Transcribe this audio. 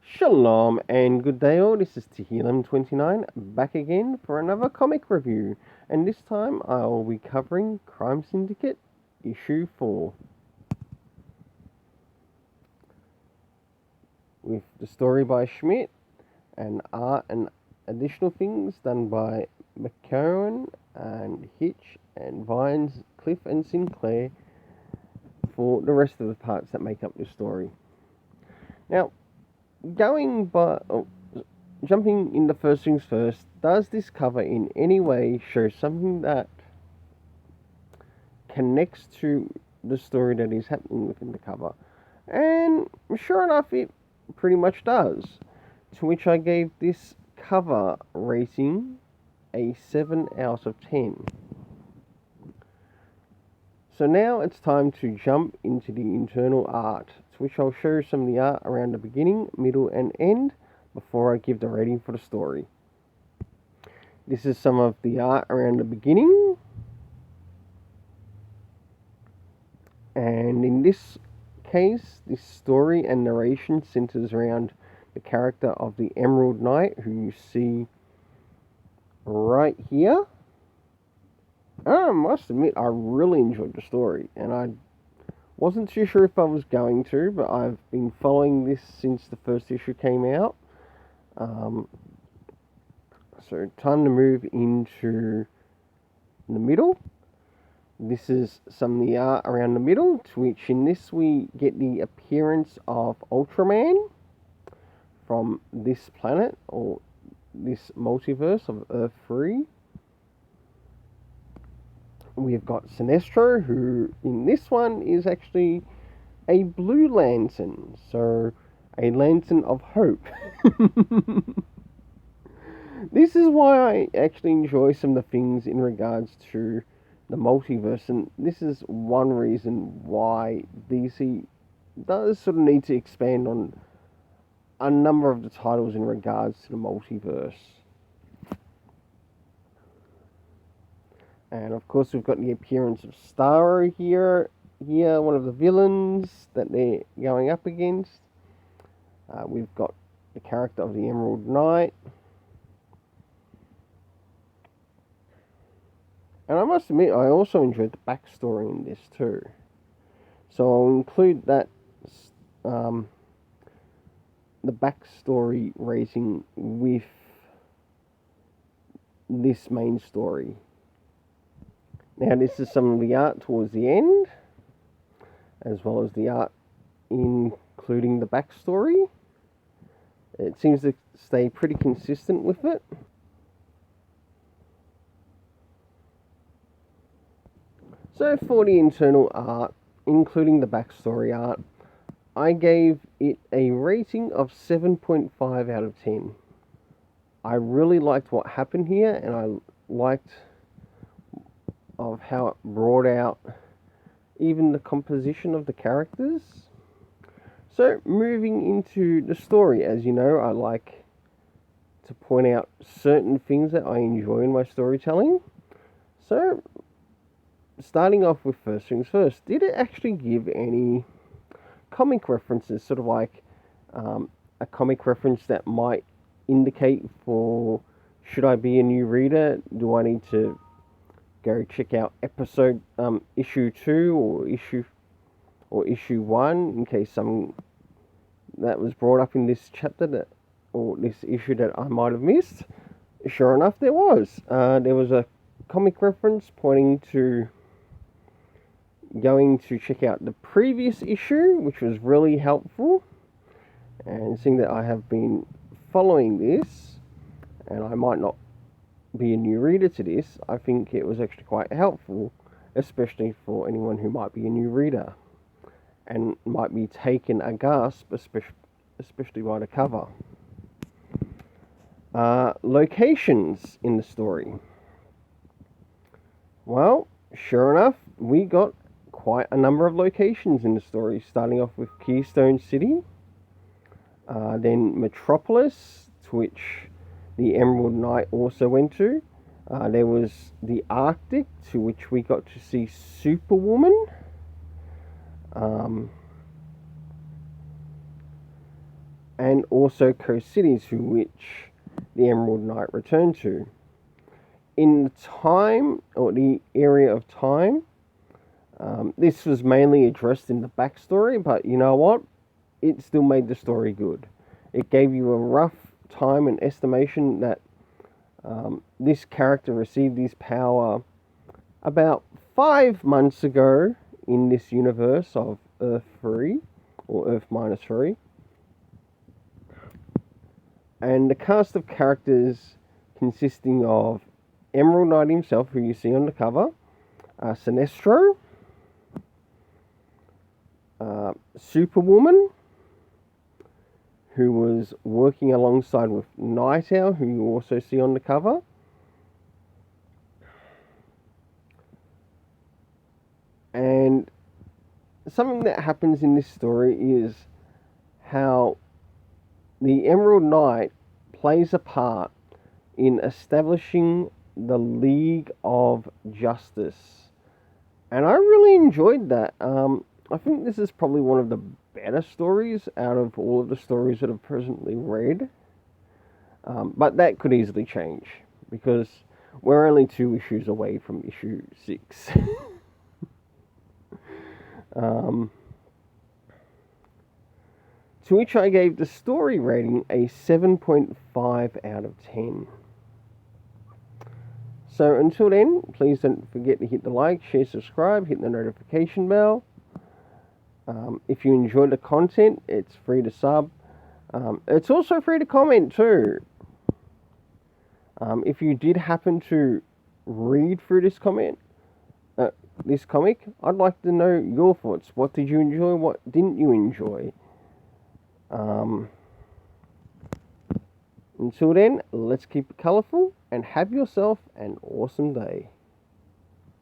Shalom and good day all, this is Tehillim29 back again for another comic review, and this time I'll be covering Crime Syndicate issue 4 with the story by Schmidt and art and additional things done by McCarran and Hitch and Vines, Cliff and Sinclair for the rest of the parts that make up the story. Now, jumping into first things first, does this cover in any way show something that connects to the story that is happening within the cover? And sure enough, it pretty much does. To which I gave this cover rating a 7 out of 10. So now it's time to jump into the internal art, to which I'll show some of the art around the beginning, middle and end before I give the rating for the story. This is some of the art around the beginning, and in this case, this story and narration centers around the character of the Emerald Knight, who you see right here. I must admit, I really enjoyed the story, and I wasn't too sure if I was going to, but I've been following this since the first issue came out. So time to move into the middle. This is some of the art around the middle, to which in this we get the appearance of Ultraman from this planet, or this multiverse of Earth 3. We've got Sinestro, who in this one is actually a blue lantern, so a lantern of hope. This is why I actually enjoy some of the things in regards to the multiverse, and this is one reason why DC does sort of need to expand on a number of the titles in regards to the multiverse. And of course we've got the appearance of Starro here, one of the villains that they're going up against. We've got the character of the Emerald Knight. And I must admit, I also enjoyed the backstory in this too. So I'll include that, the backstory rating with this main story. Now this is some of the art towards the end, as well as the art including the backstory. It seems to stay pretty consistent with it. So for the internal art, including the backstory art, I gave it a rating of 7.5 out of 10. I really liked what happened here, and I liked of how it brought out even the composition of the characters. So moving into the story, as you know, I like to point out certain things that I enjoy in my storytelling. So starting off with first things first, did it actually give any comic references, sort of like a comic reference that might indicate for, should I be a new reader, do I need to go check out issue 2 or issue 1 in case something that was brought up in this chapter or this issue that I might have missed? Sure enough, there was. There was a comic reference pointing to going to check out the previous issue, which was really helpful. And seeing that I have been following this, and I might not be a new reader to this, I think it was actually quite helpful, especially for anyone who might be a new reader and might be taken aghast, especially by the cover. Locations in the story. Well, sure enough, we got quite a number of locations in the story, starting off with Keystone City, then Metropolis, to which the Emerald Knight also went to. There was the Arctic, to which we got to see Superwoman. and also coast cities to which the Emerald Knight returned to. In the time, or the area of time, this was mainly addressed in the backstory, but you know what? It still made the story good. It gave you a rough time and estimation that this character received his power about 5 months ago in this universe of Earth 3, or Earth minus 3. And the cast of characters consisting of Emerald Knight himself, who you see on the cover, Sinestro, Superwoman, who was working alongside with Night Owl, who you also see on the cover, and something that happens in this story is how the Emerald Knight plays a part in establishing the League of Justice. And I really enjoyed that. I think this is probably one of the better stories out of all of the stories that I've presently read. But that could easily change, because we're only 2 issues away from issue 6. To which I gave the story rating a 7.5 out of 10. So until then, please don't forget to hit the like, share, subscribe, hit the notification bell. If you enjoy the content, it's free to sub. It's also free to comment too. If you did happen to read through this comic, I'd like to know your thoughts. What did you enjoy? What didn't you enjoy? Until then, let's keep it colourful and have yourself an awesome day.